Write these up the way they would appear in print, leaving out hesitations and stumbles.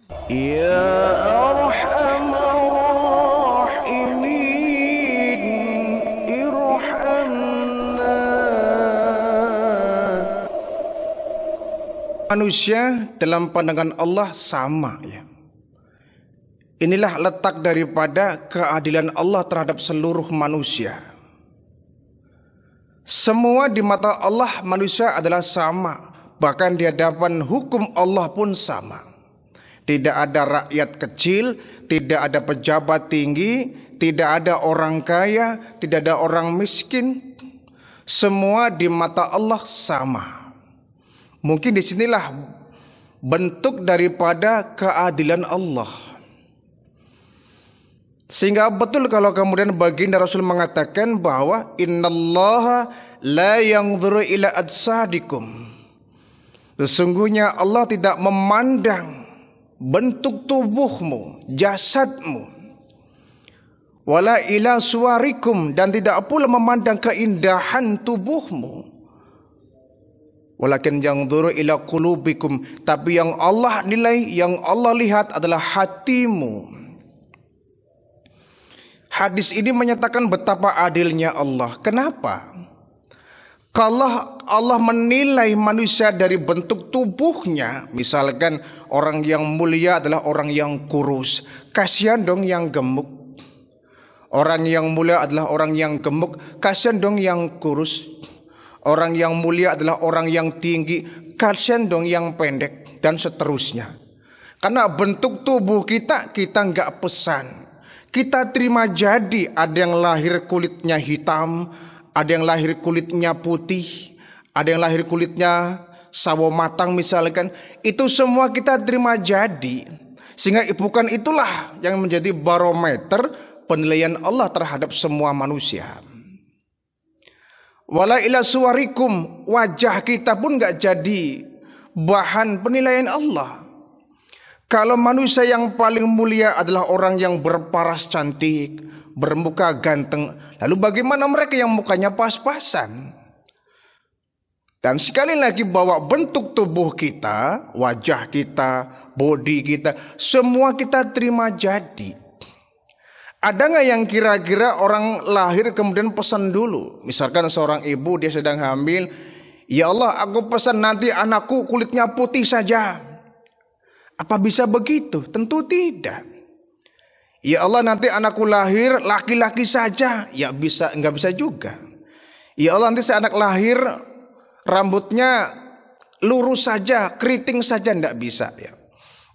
Ya Arhamar Rahimin, irhamna. Manusia dalam pandangan Allah sama ya. Inilah letak daripada keadilan Allah terhadap seluruh manusia. Semua di mata Allah manusia adalah sama. Bahkan di hadapan hukum Allah pun sama. Tidak ada rakyat kecil, tidak ada pejabat tinggi, tidak ada orang kaya, tidak ada orang miskin. Semua di mata Allah sama. Mungkin disinilah bentuk daripada keadilan Allah. Sehingga betul kalau kemudian baginda Rasul mengatakan bahwa innallaha la yanzuru ila ajsadikum. Sesungguhnya Allah tidak memandang bentuk tubuhmu, jasadmu. Wala ila suwarikum, dan tidak pula memandang keindahan tubuhmu. Walakin yanzuru ila qulubikum, tapi yang Allah nilai, yang Allah lihat adalah hatimu. Hadis ini menyatakan betapa adilnya Allah. Kenapa? Kalau Allah menilai manusia dari bentuk tubuhnya, misalkan orang yang mulia adalah orang yang kurus, kasihan dong yang gemuk. Orang yang mulia adalah orang yang gemuk, kasihan dong yang kurus. Orang yang mulia adalah orang yang tinggi, kasihan dong yang pendek, dan seterusnya. Karena bentuk tubuh kita nggak pesan. Kita terima jadi, ada yang lahir kulitnya hitam, ada yang lahir kulitnya putih, ada yang lahir kulitnya sawo matang misalkan. Itu semua kita terima jadi. Sehingga bukan itulah yang menjadi barometer penilaian Allah terhadap semua manusia. Wala ila suwarikum, wajah kita pun gak jadi bahan penilaian Allah. Kalau manusia yang paling mulia adalah orang yang berparas cantik, bermuka ganteng, lalu bagaimana mereka yang mukanya pas-pasan? Dan sekali lagi bahwa bentuk tubuh kita, wajah kita, body kita, semua kita terima jadi. Ada nggak yang kira-kira orang lahir kemudian pesan dulu? Misalkan seorang ibu dia sedang hamil, ya Allah aku pesan nanti anakku kulitnya putih saja. Apa bisa begitu? Tentu tidak. Ya Allah nanti anakku lahir laki-laki saja. Ya bisa, enggak bisa juga. Ya Allah nanti saya anak lahir rambutnya lurus saja, keriting saja, enggak bisa ya.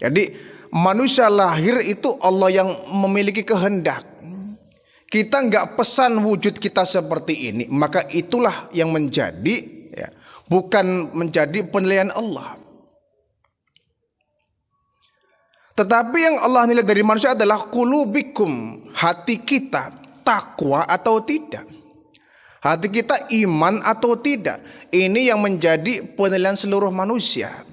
Jadi manusia lahir itu Allah yang memiliki kehendak. Kita enggak pesan wujud kita seperti ini, maka itulah yang menjadi ya, bukan menjadi penilaian Allah. Tetapi yang Allah nilai dari manusia adalah qulubikum, hati kita takwa atau tidak, hati kita iman atau tidak. Ini yang menjadi penilaian seluruh manusia.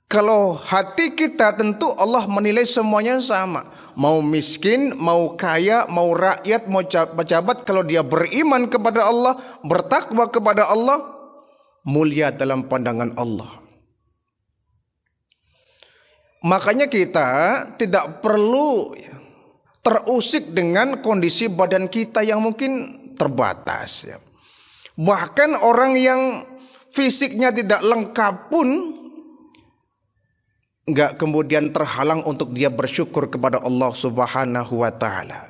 Kalau hati kita tentu Allah menilai semuanya sama. Mau miskin, mau kaya, mau rakyat, mau pejabat, kalau dia beriman kepada Allah, bertakwa kepada Allah, mulia dalam pandangan Allah. Makanya kita tidak perlu terusik dengan kondisi badan kita yang mungkin terbatas ya. Bahkan orang yang fisiknya tidak lengkap pun enggak kemudian terhalang untuk dia bersyukur kepada Allah Subhanahu wa taala.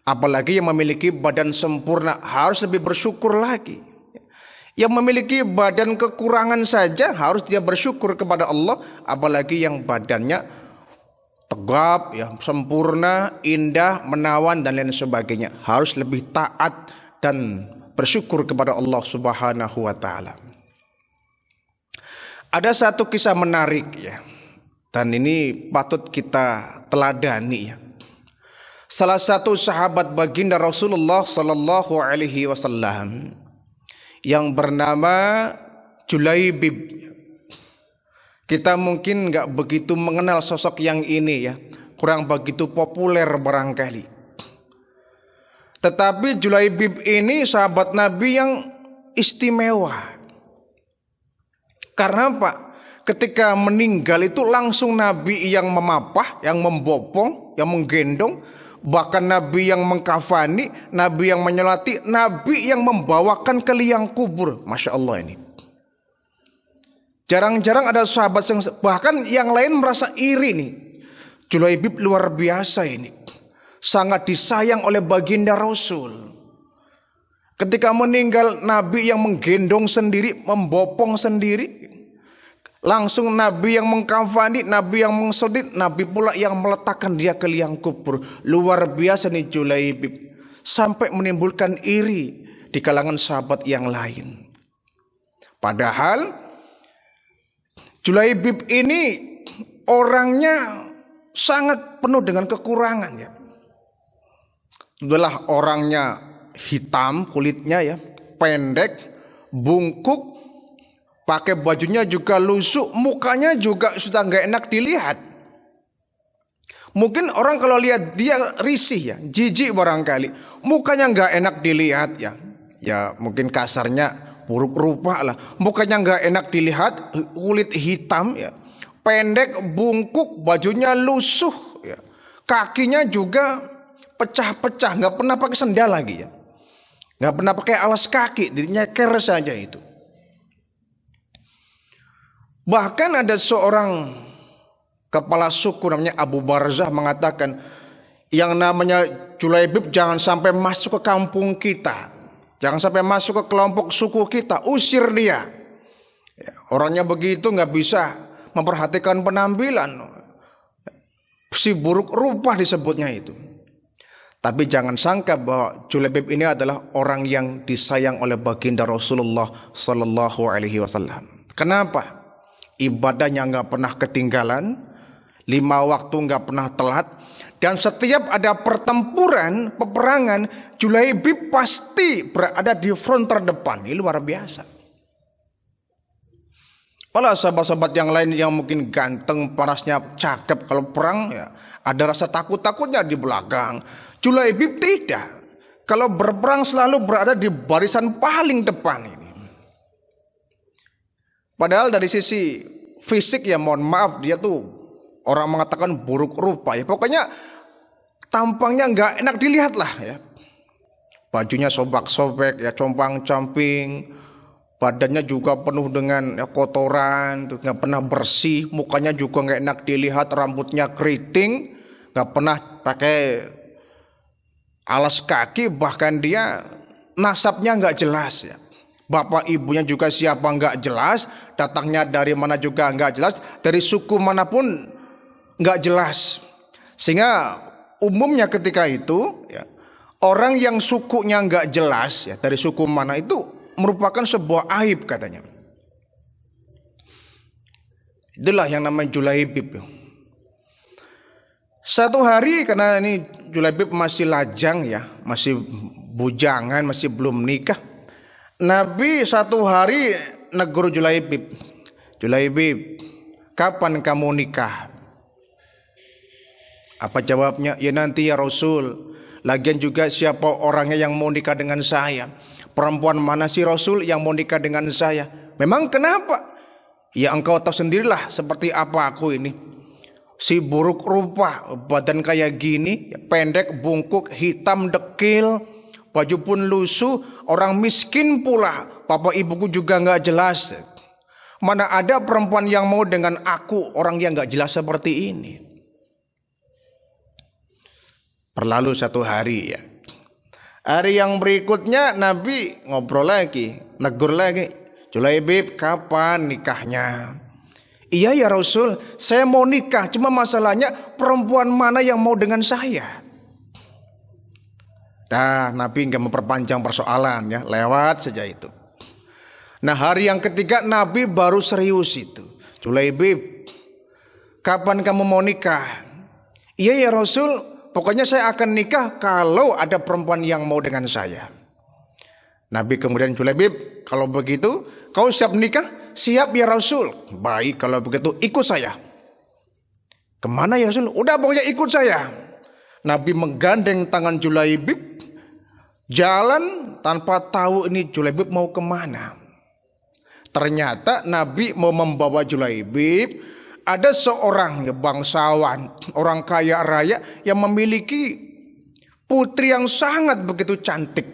Apalagi yang memiliki badan sempurna harus lebih bersyukur lagi. Yang memiliki badan kekurangan saja harus dia bersyukur kepada Allah, apalagi yang badannya tegap, ya, sempurna, indah, menawan dan lain sebagainya. Harus lebih taat dan bersyukur kepada Allah Subhanahu wa taala. Ada satu kisah menarik ya. Dan ini patut kita teladani ya. Salah satu sahabat baginda Rasulullah sallallahu alaihi wasallam yang bernama Julaibib. Kita mungkin nggak begitu mengenal sosok yang ini ya, kurang begitu populer barangkali. Tetapi Julaibib ini sahabat Nabi yang istimewa. Karena apa? ketika meninggal itu langsung Nabi yang memapah, yang membopong, yang menggendong, bahkan Nabi yang mengkafani, Nabi yang menyolati, Nabi yang membawakan ke liang kubur. Masya Allah ini. Jarang-jarang ada sahabat yang bahkan yang lain merasa iri nih. Julaibib luar biasa ini. Sangat disayang oleh baginda Rasul. Ketika meninggal Nabi yang menggendong sendiri, membopong sendiri. Langsung Nabi yang mengkafani, Nabi yang mengsolid, Nabi pula yang meletakkan dia ke liang kubur. Luar biasa nih Julaibib. Sampai menimbulkan iri di kalangan sahabat yang lain. Padahal Julaibib ini orangnya sangat penuh dengan kekurangan ya. Adalah orangnya hitam kulitnya ya, pendek, bungkuk, pakai bajunya juga lusuh, mukanya juga sudah nggak enak dilihat. Mungkin orang kalau lihat dia risih ya, jijik barangkali, mukanya nggak enak dilihat ya. Ya mungkin kasarnya buruk rupa lah, mukanya nggak enak dilihat, kulit hitam ya, pendek, bungkuk, bajunya lusuh ya, kakinya juga pecah-pecah, nggak pernah pakai sendal lagi ya, nggak pernah pakai alas kaki, nyeker saja itu. Bahkan ada seorang kepala suku namanya Abu Barzah mengatakan, yang namanya Julaibib jangan sampai masuk ke kampung kita, jangan sampai masuk ke kelompok suku kita, usir dia. Ya, orangnya begitu, nggak bisa memperhatikan penampilan, si buruk rupa disebutnya itu. Tapi jangan sangka bahwa Julaibib ini adalah orang yang disayang oleh baginda Rasulullah Sallallahu Alaihi Wasallam. Kenapa? Ibadahnya nggak pernah ketinggalan, 5 waktu nggak pernah telat, dan setiap ada pertempuran, peperangan, Julaibib pasti berada di front terdepan. Ini luar biasa. Malah sahabat-sahabat yang lain yang mungkin ganteng, parasnya cakep, kalau perang ya ada rasa takut-takutnya di belakang. Julaibib tidak. Kalau berperang selalu berada di barisan paling depan ini. Padahal dari sisi fisik ya mohon maaf, dia tuh orang mengatakan buruk rupa ya. Pokoknya tampangnya nggak enak dilihat lah ya. Bajunya sobak-sobek ya, compang-camping. Badannya juga penuh dengan ya, kotoran, nggak pernah bersih. Mukanya juga nggak enak dilihat, rambutnya keriting, nggak pernah pakai alas kaki, bahkan dia nasabnya nggak jelas ya. Bapak ibunya juga siapa nggak jelas, datangnya dari mana juga nggak jelas, dari suku manapun nggak jelas. Sehingga umumnya ketika itu ya, orang yang sukunya nggak jelas ya, dari suku mana itu merupakan sebuah aib katanya. Itulah yang namanya Julaibib. Satu hari, karena ini Julaibib masih lajang ya, masih bujangan, masih belum nikah. Nabi satu hari negur Julaibib, Julaibib, kapan kamu nikah? Apa jawabnya? Ya nanti ya Rasul. Lagian juga siapa orangnya yang mau nikah dengan saya? Perempuan mana sih Rasul yang mau nikah dengan saya? Memang kenapa? Ya engkau tahu sendirilah seperti apa aku ini. Si buruk rupa, badan kayak gini, pendek, bungkuk, hitam, dekil, baju pun lusuh, orang miskin pula, papa ibuku juga nggak jelas. Mana ada perempuan yang mau dengan aku, orang yang nggak jelas seperti ini. Berlalu satu hari ya. Hari yang berikutnya Nabi ngobrol lagi, negur lagi, Julaibib, kapan nikahnya? Iya ya Rasul, saya mau nikah, cuma masalahnya perempuan mana yang mau dengan saya? Nah, Nabi nggak memperpanjang persoalan ya, lewat saja itu. Nah, hari yang ketiga Nabi baru serius itu. Julaibib, kapan kamu mau nikah? Iya ya Rasul, pokoknya saya akan nikah kalau ada perempuan yang mau dengan saya. Nabi kemudian, Julaibib, kalau begitu kau siap nikah? Siap ya Rasul. Baik kalau begitu ikut saya. Kemana ya Rasul? Udah pokoknya ikut saya. Nabi menggandeng tangan Julaibib, jalan tanpa tahu ini Julaibib mau kemana. Ternyata Nabi mau membawa Julaibib. Ada seorang bangsawan, orang kaya raya yang memiliki putri yang sangat begitu cantik.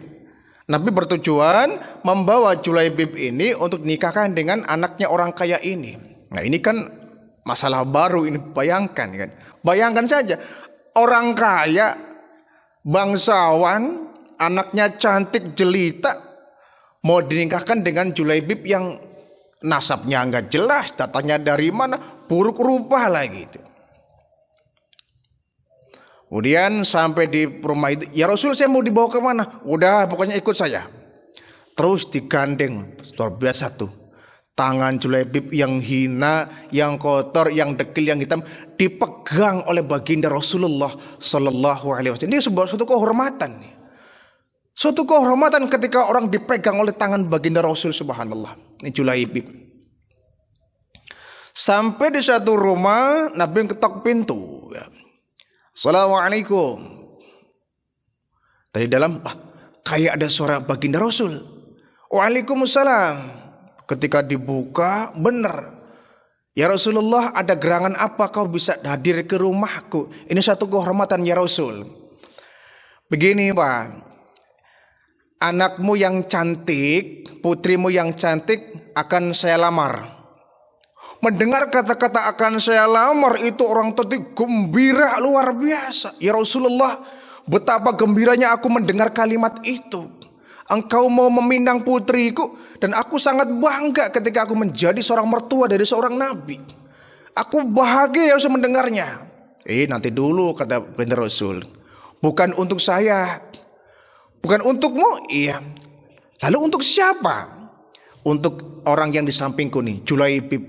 Nabi bertujuan membawa Julaibib ini untuk nikahkan dengan anaknya orang kaya ini. Nah ini kan masalah baru ini, bayangkan kan. Bayangkan saja orang kaya, bangsawan, anaknya cantik jelita mau dinikahkan dengan Julaibib yang nasabnya nggak jelas, datangnya dari mana, buruk rupa lagi itu. Kemudian sampai di rumah itu, ya Rasul saya mau dibawa kemana? Udah pokoknya ikut saya. Terus digandeng, luar biasa tuh. Tangan Julaibib yang hina, yang kotor, yang dekil, yang hitam dipegang oleh baginda Rasulullah Sallallahu Alaihi Wasallam. Ini suatu kehormatan. Suatu kehormatan ketika orang dipegang oleh tangan baginda Rasul, subhanallah. Ini Julaibib. Sampai di satu rumah, Nabi ketok pintu. Assalamualaikum. Dari dalam, kayak ada suara baginda Rasul. Waalaikumsalam. Ketika dibuka, benar. Ya Rasulullah, ada gerangan apa kau bisa hadir ke rumahku? Ini satu kehormatan ya Rasul. Begini Pak. Anakmu yang cantik, putrimu yang cantik akan saya lamar. Mendengar kata-kata akan saya lamar itu orang tadi gembira luar biasa. Ya Rasulullah, betapa gembiranya aku mendengar kalimat itu. Engkau mau meminang putriku dan aku sangat bangga ketika aku menjadi seorang mertua dari seorang nabi. Aku bahagia harus mendengarnya. Nanti dulu kata baginda Rasul. Bukan untuk saya. Bukan untukmu? Iya. Lalu untuk siapa? Untuk orang yang di sampingku nih, Julaibib.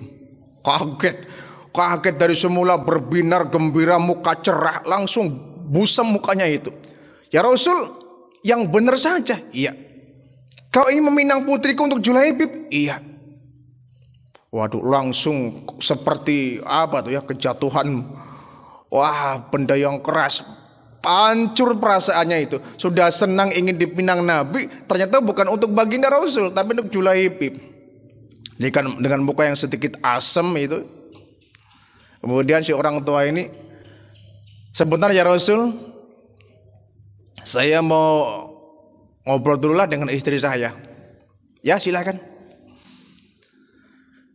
Kaget dari semula berbinar gembira, muka cerah, langsung busam mukanya itu. Ya Rasul, yang benar saja. Iya. Kau ingin meminang putriku untuk Julaibib? Iya. Waduh, langsung seperti apa tuh ya, kejatuhan. Wah, benda yang keras. Hancur perasaannya itu. Sudah senang ingin dipinang Nabi, ternyata bukan untuk baginda Rasul, tapi untuk Julaibib. Ini kan dengan muka yang sedikit asem itu. Kemudian si orang tua ini, sebentar ya Rasul, saya mau ngobrol dulu lah dengan istri saya. Ya silakan.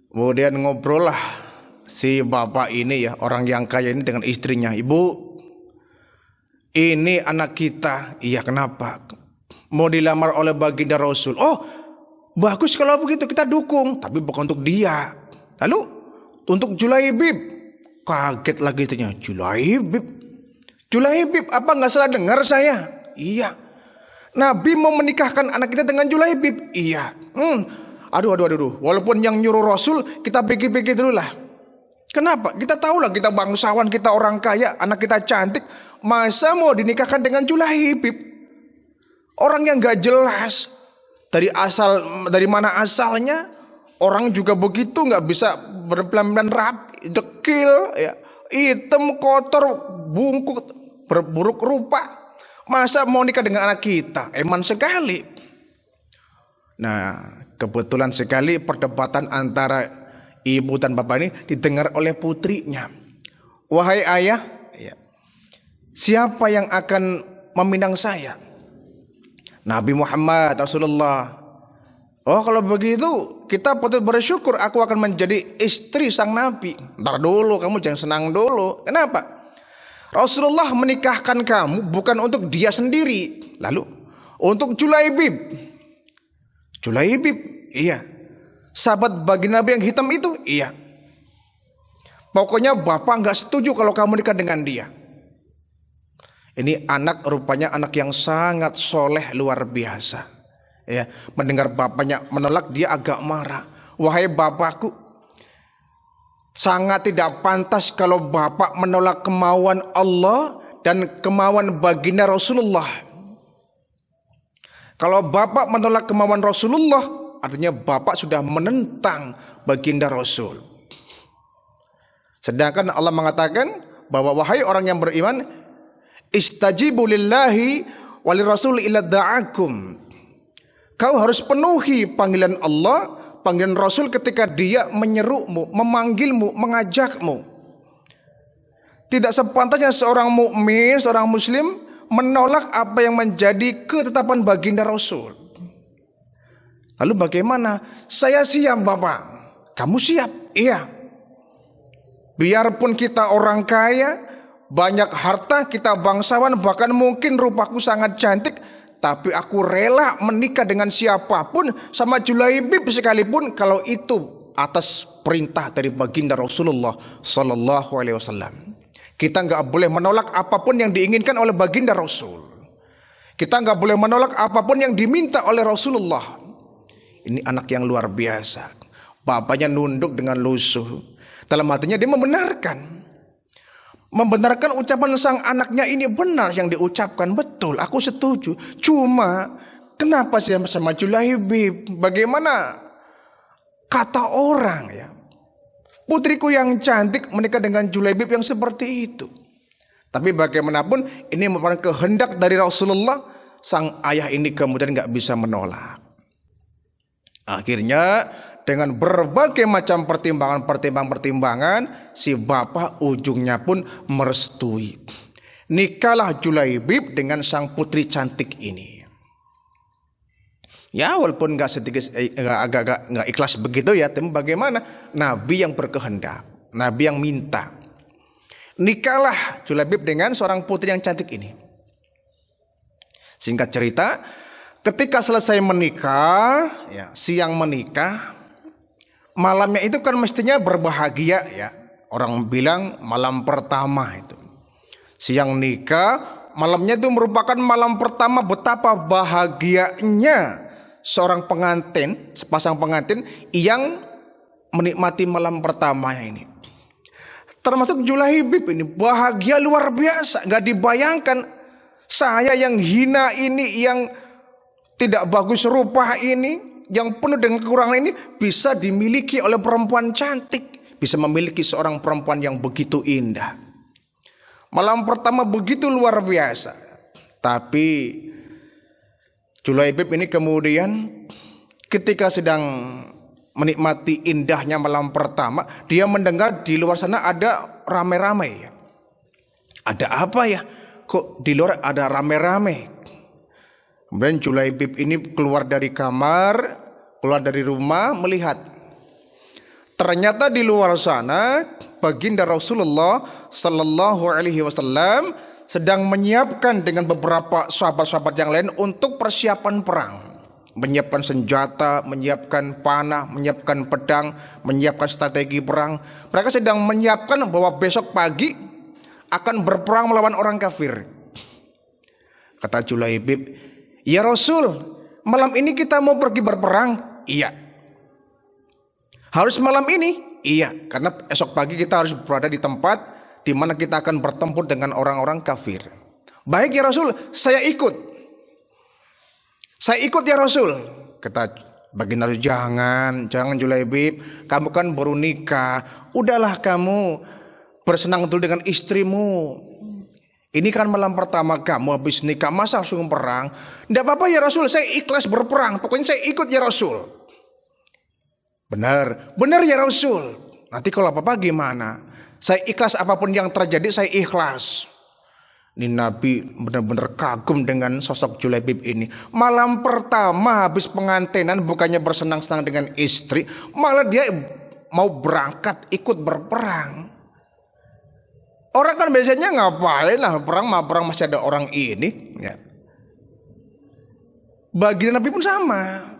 Kemudian ngobrol lah si bapak ini ya, orang yang kaya ini dengan istrinya. Ibu, ini anak kita. Iya, kenapa? Mau dilamar oleh baginda Rasul. Oh, bagus kalau begitu, kita dukung. Tapi bukan untuk dia. Lalu untuk Julaibib. Kaget lagi istrinya. Julaibib? Julaibib, apa gak salah dengar saya? Iya. Nabi mau menikahkan anak kita dengan Julaibib? Iya. Aduh. Walaupun yang nyuruh Rasul, kita pikir-pikir dulu lah. Kenapa? Kita tahu lah, kita bangsawan, kita orang kaya, anak kita cantik. Masa mau dinikahkan dengan Julaibib? Orang yang gak jelas. Dari mana asalnya? Orang juga begitu, gak bisa berpelan-pelan rapi, dekil, ya, hitam, kotor, bungkuk, berburuk rupa. Masa mau nikah dengan anak kita? Eman sekali. Nah, kebetulan sekali perdebatan antara ibu dan bapak ini didengar oleh putrinya. Wahai ayah, siapa yang akan meminang saya? Nabi Muhammad Rasulullah. Oh kalau begitu kita patut bersyukur, aku akan menjadi istri sang Nabi. Ntar dulu, kamu jangan senang dulu. Kenapa? Rasulullah menikahkan kamu bukan untuk dia sendiri. Lalu untuk Julaibib. Julaibib, iya. Sahabat baginda Nabi yang hitam itu, iya. Pokoknya bapak gak setuju kalau kamu nikah dengan dia. Ini anak rupanya anak yang sangat soleh luar biasa. Ya, mendengar bapaknya menolak, dia agak marah. Wahai bapakku, sangat tidak pantas kalau bapak menolak kemauan Allah dan kemauan baginda Rasulullah. Kalau bapak menolak kemauan Rasulullah, artinya bapak sudah menentang baginda Rasul. Sedangkan Allah mengatakan bahwa wahai orang yang beriman, istajibu lillahi walirrasul illa da'akum. Kau harus penuhi panggilan Allah, panggilan Rasul ketika dia menyerumu, memanggilmu, mengajakmu. Tidak sepantasnya seorang mukmin, seorang muslim menolak apa yang menjadi ketetapan baginda Rasul. Lalu bagaimana? Saya siap Bapak. Kamu siap? Iya. Biarpun kita orang kaya, banyak harta, kita bangsawan, bahkan mungkin rupaku sangat cantik, tapi aku rela menikah dengan siapapun, sama Julaibib sekalipun, kalau itu atas perintah dari baginda Rasulullah Sallallahu Alaihi Wasallam. Kita nggak boleh menolak apapun yang diinginkan oleh baginda Rasul. Kita nggak boleh menolak apapun yang diminta oleh Rasulullah. Ini anak yang luar biasa. Bapaknya nunduk dengan lusuh. Dalam hatinya dia membenarkan ucapan sang anaknya ini benar yang diucapkan. Betul, aku setuju. Cuma kenapa sih sama Julaibib? Bagaimana kata orang ya? Putriku yang cantik menikah dengan Julaibib yang seperti itu. Tapi bagaimanapun ini merupakan kehendak dari Rasulullah. Sang ayah ini kemudian gak bisa menolak. Akhirnya dengan berbagai macam pertimbangan, si bapak ujungnya pun merestui. Nikahlah Julaibib dengan sang putri cantik ini. Ya walaupun nggak ikhlas begitu ya, tapi bagaimana? Nabi yang berkehendak, Nabi yang minta. Nikahlah Julaibib dengan seorang putri yang cantik ini. Singkat cerita, ketika selesai menikah, ya, siang menikah, malamnya itu kan mestinya berbahagia ya. Orang bilang malam pertama itu. Siang nikah, malamnya itu merupakan malam pertama, betapa bahagianya seorang pengantin, sepasang pengantin yang menikmati malam pertamanya ini. Termasuk Julaibib ini bahagia luar biasa, gak dibayangkan saya yang hina ini, yang tidak bagus rupa ini, yang penuh dengan kekurangan ini bisa dimiliki oleh perempuan cantik, bisa memiliki seorang perempuan yang begitu indah. Malam pertama begitu luar biasa. Tapi Julaibib ini kemudian ketika sedang menikmati indahnya malam pertama, dia mendengar di luar sana ada rame-rame. Ada apa ya? Kok di luar ada rame-rame? Kemudian Julaibib ini keluar dari kamar, keluar dari rumah, melihat. Ternyata di luar sana baginda Rasulullah Sallallahu Alaihi Wasallam sedang menyiapkan dengan beberapa sahabat-sahabat yang lain untuk persiapan perang. Menyiapkan senjata, menyiapkan panah, menyiapkan pedang, menyiapkan strategi perang. Mereka sedang menyiapkan bahwa besok pagi akan berperang melawan orang kafir. Kata Julaibib, ya Rasul, malam ini kita mau pergi berperang? Iya. Harus malam ini? Iya, karena esok pagi kita harus berada di tempat di mana kita akan bertempur dengan orang-orang kafir. Baik ya Rasul, saya ikut. Saya ikut ya Rasul. Kata baginda, jangan Julaibib, kamu kan baru nikah. Udahlah kamu bersenang dulu dengan istrimu. Ini kan malam pertama kamu habis nikah, masa langsung perang? Tidak apa-apa ya Rasul, saya ikhlas berperang. Pokoknya saya ikut ya Rasul. Benar ya Rasul. Nanti kalau apa-apa gimana? Saya ikhlas apapun yang terjadi, saya ikhlas. Ini Nabi benar-benar kagum dengan sosok Julaibib ini. Malam pertama habis pengantinan bukannya bersenang-senang dengan istri, malah dia mau berangkat ikut berperang. Orang kan biasanya ngapain lah perang masih ada orang ini. Ya. Bagi Nabi pun sama.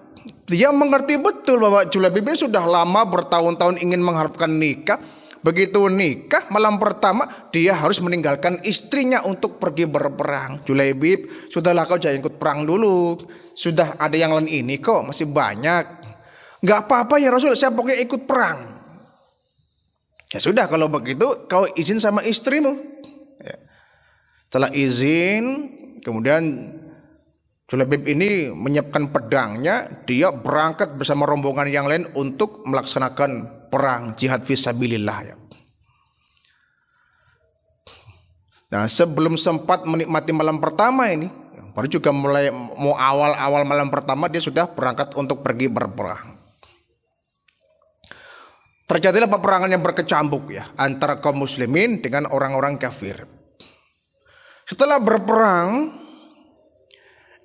Dia mengerti betul bahwa Julaibib ini sudah lama bertahun-tahun ingin mengharapkan nikah. Begitu nikah malam pertama dia harus meninggalkan istrinya untuk pergi berperang. Julaibib, sudahlah kau jangan ikut perang dulu. Sudah ada yang lain ini kok, masih banyak. Gak apa-apa ya Rasul, saya pokoknya ikut perang. Ya sudah kalau begitu kau izin sama istrimu. Ya. Setelah izin, kemudian Julaibib ini menyiapkan pedangnya, dia berangkat bersama rombongan yang lain untuk melaksanakan perang jihad fisabilillah ya. Nah, sebelum sempat menikmati malam pertama ini, baru juga mulai mau awal-awal malam pertama dia sudah berangkat untuk pergi berperang. terjadilah peperangan yang berkecamuk ya antara kaum muslimin dengan orang-orang kafir. Setelah berperang,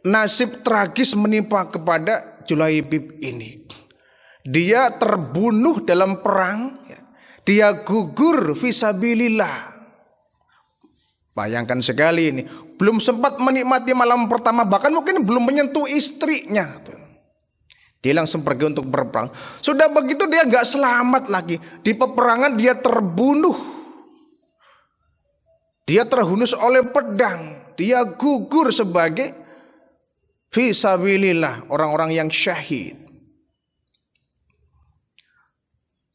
nasib tragis menimpa kepada Julaibib ini. Dia terbunuh dalam perang, dia gugur fisabilillah. Bayangkan sekali ini, belum sempat menikmati malam pertama, bahkan mungkin belum menyentuh istrinya. Dia langsung pergi untuk berperang. Sudah begitu dia gak selamat lagi. Di peperangan dia terbunuh. Dia terhunus oleh pedang. Dia gugur sebagai fisabilillah, orang-orang yang syahid.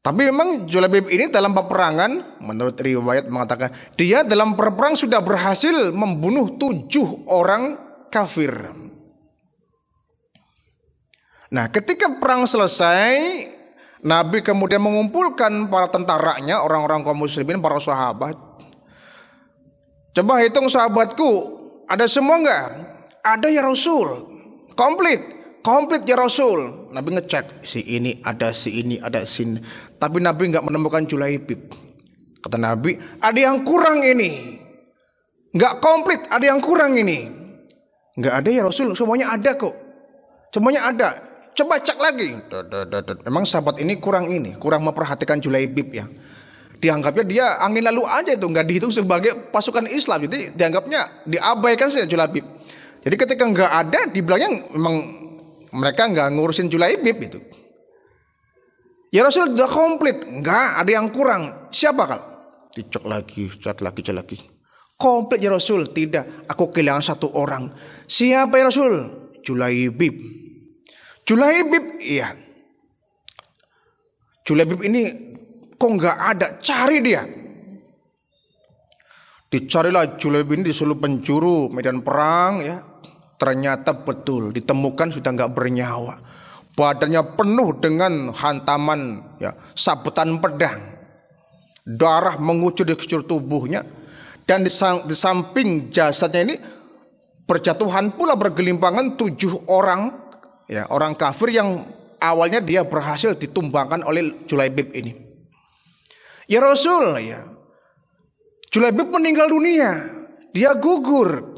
Tapi memang Julaibib ini dalam peperangan, menurut riwayat mengatakan, dia dalam perang sudah berhasil membunuh 7 orang kafir. Nah, ketika perang selesai, Nabi kemudian mengumpulkan para tentaranya, orang-orang kaum muslimin, para sahabat. Coba hitung sahabatku, ada semua enggak? Ada ya Rasul. Komplit ya Rasul. Nabi ngecek, si ini ada, si ini ada, sini. Tapi Nabi enggak menemukan Julaibib. Kata Nabi, ada yang kurang ini. Enggak komplit, ada yang kurang ini. Enggak ada ya Rasul, semuanya ada kok. Semuanya ada. Coba cek lagi. Memang sahabat ini kurang memperhatikan Julaibib ya. Dianggapnya dia angin lalu aja itu, nggak dihitung sebagai pasukan Islam. Jadi dianggapnya diabaikan saja Julaibib. Jadi ketika nggak ada, dibilangnya memang mereka nggak ngurusin Julaibib itu. Ya Rasul sudah komplit, nggak ada yang kurang. Siapa kal? Dicek lagi, cek lagi. Komplit ya Rasul, tidak. Aku kehilangan 1 orang. Siapa ya Rasul? Julaibib. Iya. Julaibib ini kok nggak ada, cari dia. Dicarilah Julaibib ini di seluruh penjuru medan perang ya. Ternyata betul ditemukan sudah nggak bernyawa. Badannya penuh dengan hantaman ya, sabetan pedang. Darah mengucur di sekujur tubuhnya, dan di samping jasadnya ini berjatuhan pula bergelimpangan 7 orang ya, orang kafir yang awalnya dia berhasil ditumbangkan oleh Julaibib ini. Ya Rasul ya, Julaibib meninggal dunia, dia gugur.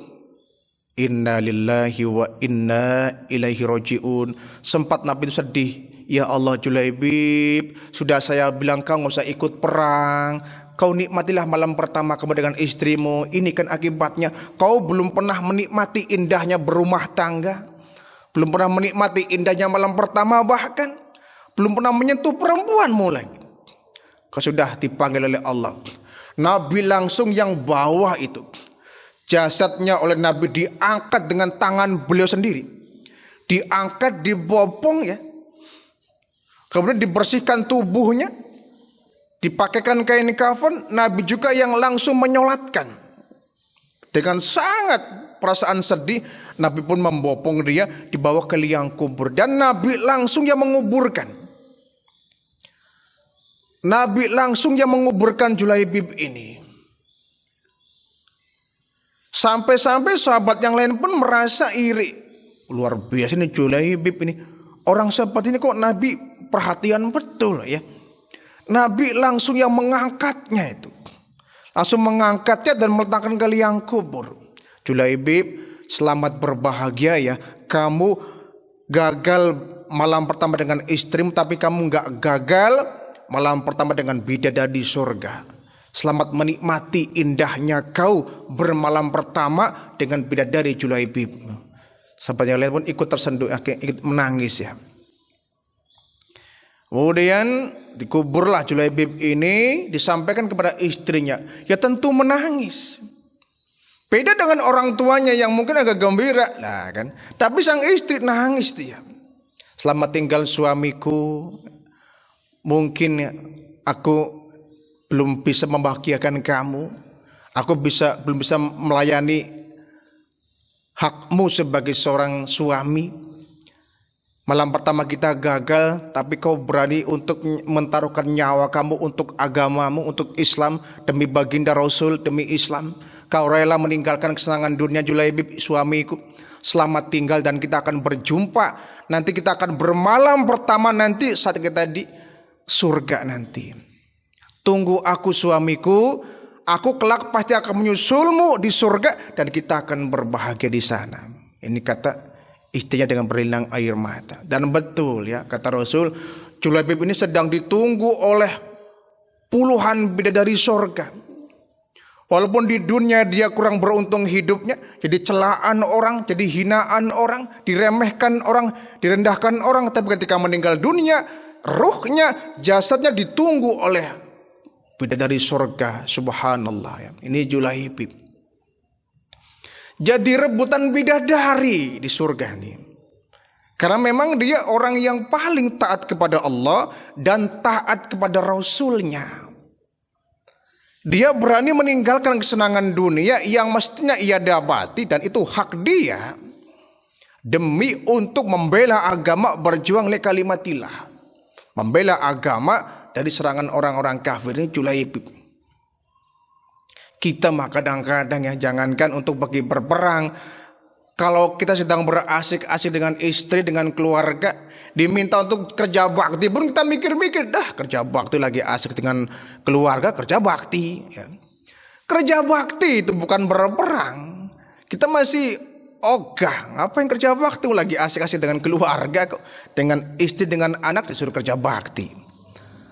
Inna lillahi wa inna ilaihi roji'un. Sempat Nabi itu sedih. Ya Allah Julaibib, sudah saya bilang kau nggak usah ikut perang. Kau nikmatilah malam pertama kamu dengan istrimu. Ini kan akibatnya. Kau belum pernah menikmati indahnya berumah tangga. Belum pernah menikmati indahnya malam pertama, bahkan belum pernah menyentuh perempuanmu lagi. Kau sudah dipanggil oleh Allah. Nabi langsung yang bawah itu, jasadnya oleh Nabi diangkat dengan tangan beliau sendiri. Diangkat, dibopong ya. Kemudian dibersihkan tubuhnya, dipakaikan kain kafan. Nabi juga yang langsung menyolatkan. Dengan sangat perasaan sedih, Nabi pun membopong dia, dibawa ke liang kubur. Dan Nabi langsung yang menguburkan. Nabi langsung yang menguburkan Julaibib ini. Sampai-sampai sahabat yang lain pun merasa iri. Luar biasa ini Julaibib ini. Orang seperti ini kok Nabi perhatian betul ya. Nabi langsung yang mengangkatnya itu. Langsung mengangkatnya dan meletakkan ke liang kubur. Julaibib, selamat berbahagia ya. Kamu gagal malam pertama dengan istrimu, tapi kamu nggak gagal malam pertama dengan bidadari surga. Selamat menikmati indahnya kau bermalam pertama dengan bidadari Julaibib. Sahabat yang lain pun ikut tersenduh, ikut menangis ya. Kemudian dikuburlah Julaibib ini, disampaikan kepada istrinya. Ya tentu menangis. Beda dengan orang tuanya yang mungkin agak gembira, nah kan. Tapi sang istri nangis dia. Selamat tinggal suamiku. Mungkin aku belum bisa membahagiakan kamu. Aku belum bisa melayani hakmu sebagai seorang suami. Malam pertama kita gagal, tapi kau berani untuk mentaruhkan nyawa kamu untuk agamamu, untuk Islam, demi baginda Rasul, demi Islam. Kau rela meninggalkan kesenangan dunia Julaibib, suamiku. Selamat tinggal dan kita akan berjumpa. Nanti kita akan bermalam pertama nanti saat kita surga nanti. Tunggu aku suamiku, aku kelak pasti akan menyusulmu di surga dan kita akan berbahagia di sana. Ini kata istrinya dengan berlinang air mata. Dan betul ya, kata Rasul, Julaibib ini sedang ditunggu oleh puluhan bidadari surga. Walaupun di dunia dia kurang beruntung hidupnya, jadi celaan orang, jadi hinaan orang, diremehkan orang, direndahkan orang, tapi ketika meninggal dunia, ruhnya, jasadnya ditunggu oleh bidadari surga. Subhanallah ya. Ini Julaibib. Jadi rebutan bidadari di surga ini. Karena memang dia orang yang paling taat kepada Allah dan taat kepada Rasulnya. Dia berani meninggalkan kesenangan dunia yang mestinya ia dapati dan itu hak dia demi untuk membela agama, berjuang li kalimatillah. Membela agama dari serangan orang-orang kafir. Ini Julaibib. Kita mah kadang-kadang ya, jangankan untuk pergi berperang, kalau kita sedang berasik-asik dengan istri, dengan keluarga, diminta untuk kerja bakti pun kita mikir-mikir, dah kerja bakti lagi asik dengan keluarga, kerja bakti ya. Kerja bakti itu bukan berperang. Kita masih ogah, ngapain kerja bakti lagi asik-asik dengan keluarga kok, dengan istri, dengan anak disuruh kerja bakti.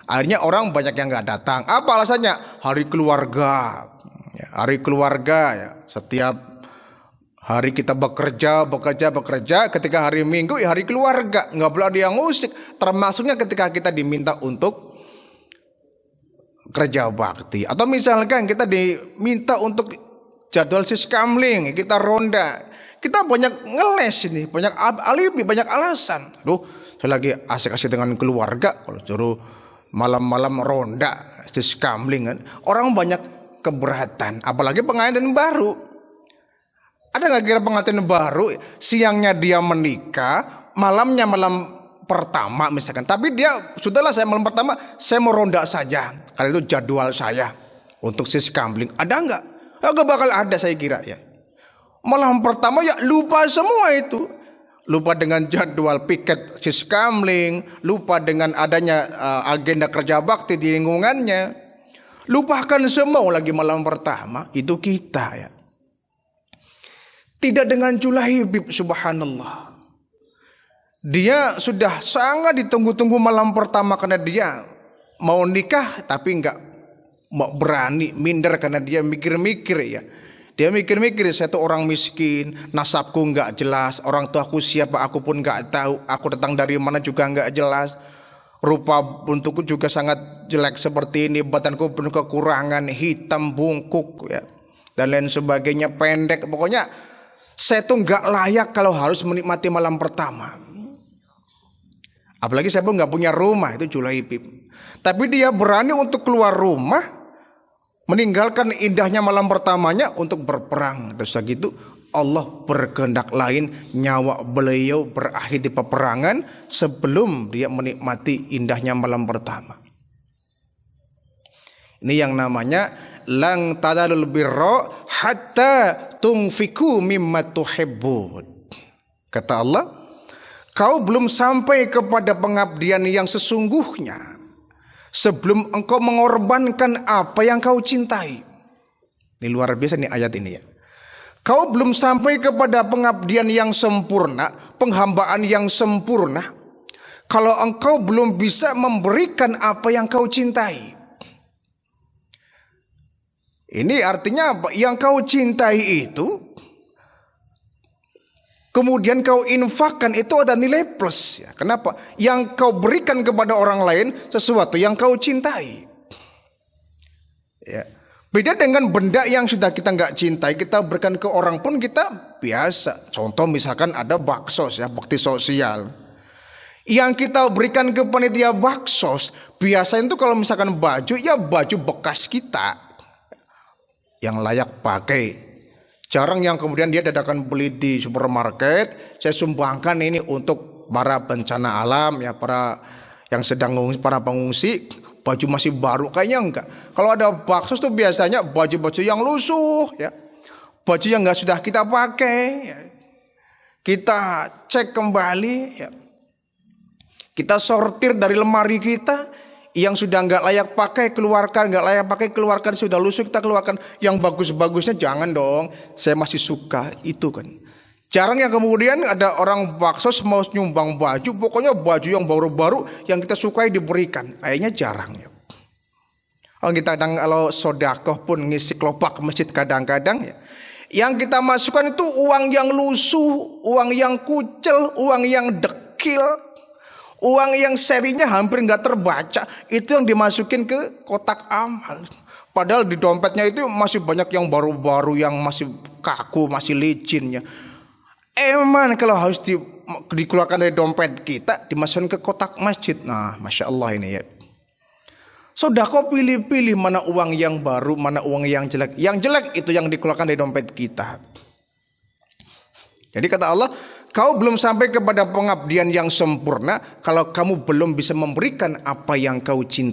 Akhirnya orang banyak yang gak datang. Apa alasannya? Hari keluarga ya, hari keluarga ya. Setiap hari kita bekerja. Ketika hari Minggu ya hari keluarga. Nggak boleh ada yang musik. Termasuknya ketika kita diminta untuk kerja bakti. Atau misalkan kita diminta untuk jadwal siskamling, kita ronda. Kita banyak ngeles ini, banyak alibi, banyak alasan. Aduh, saya lagi asik-asik dengan keluarga. Kalau suruh malam-malam ronda, siskamling kan. Orang banyak keberatan. Apalagi pengantin baru. Ada nggak kira pengantin baru siangnya dia menikah, malamnya malam pertama misalkan. Tapi dia sudahlah, saya malam pertama saya mau ronda saja karena itu jadwal saya untuk siskamling. Ada nggak? Nggak bakal ada saya kira ya. Malam pertama ya lupa semua itu. Lupa dengan jadwal piket siskamling, lupa dengan adanya agenda kerja bakti di lingkungannya. Lupakan semua lagi malam pertama. Itu kita ya. Tidak dengan Julaibib, subhanallah. Dia sudah sangat ditunggu-tunggu malam pertama karena dia mau nikah tapi enggak mau berani, minder karena dia mikir-mikir ya. Dia mikir-mikir, saya tuh orang miskin, nasabku enggak jelas, orang tuaku siapa aku pun enggak tahu, aku datang dari mana juga enggak jelas. Rupa bentukku juga sangat jelek seperti ini, badanku penuh kekurangan, hitam bungkuk ya, dan lain sebagainya, pendek. Pokoknya saya tuh nggak layak kalau harus menikmati malam pertama. Apalagi saya pun nggak punya rumah, itu Julaibib. Tapi dia berani untuk keluar rumah, meninggalkan indahnya malam pertamanya untuk berperang. Terus gitu Allah berkehendak lain, nyawa beliau berakhir di peperangan sebelum dia menikmati indahnya malam pertama. Ini yang namanya lang tadalul birra hatta tunfiku mimma tuhibbun. Kata Allah, kau belum sampai kepada pengabdian yang sesungguhnya sebelum engkau mengorbankan apa yang kau cintai. Ini luar biasa nih ayat ini ya. Kau belum sampai kepada pengabdian yang sempurna, penghambaan yang sempurna, kalau engkau belum bisa memberikan apa yang kau cintai. Ini artinya apa? Yang kau cintai itu kemudian kau infakkan, itu ada nilai plus ya. Kenapa? Yang kau berikan kepada orang lain sesuatu yang kau cintai ya. Beda dengan benda yang sudah kita nggak cintai, kita berikan ke orang pun kita biasa. Contoh misalkan ada baksos ya, bakti sosial. Yang kita berikan ke panitia baksos, biasanya itu kalau misalkan baju, ya baju bekas kita yang layak pakai. Jarang yang kemudian dia dadakan beli di supermarket, saya sumbangkan ini untuk para bencana alam ya, para yang sedang ngungsi, para pengungsi. Baju masih baru, kayaknya enggak. Kalau ada baksos tuh biasanya baju-baju yang lusuh ya, baju yang enggak sudah kita pakai ya. Kita cek kembali ya, kita sortir dari lemari kita. Yang sudah nggak layak pakai keluarkan, nggak layak pakai keluarkan, sudah lusuh kita keluarkan. Yang bagus-bagusnya jangan dong. Saya masih suka itu kan. Jarang yang kemudian ada orang baksos mau nyumbang baju, pokoknya baju yang baru-baru yang kita sukai diberikan. Kayaknya jarang ya. Kalau sodakoh pun ngisi kelopak masjid kadang-kadang ya. Yang kita masukkan itu uang yang lusuh, uang yang kucel, uang yang dekil, uang yang serinya hampir nggak terbaca. Itu yang dimasukin ke kotak amal. Padahal di dompetnya itu masih banyak yang baru-baru, yang masih kaku, masih licinnya. Eman kalau harus dikeluarkan dari dompet kita, dimasukkan ke kotak masjid. Nah, Masya Allah ini ya. Sedekah pilih-pilih mana uang yang baru, mana uang yang jelek. Yang jelek itu yang dikeluarkan dari dompet kita. Jadi kata Allah, kau belum sampai kepada pengabdian yang sempurna kalau kamu belum bisa memberikan apa yang kau cintai.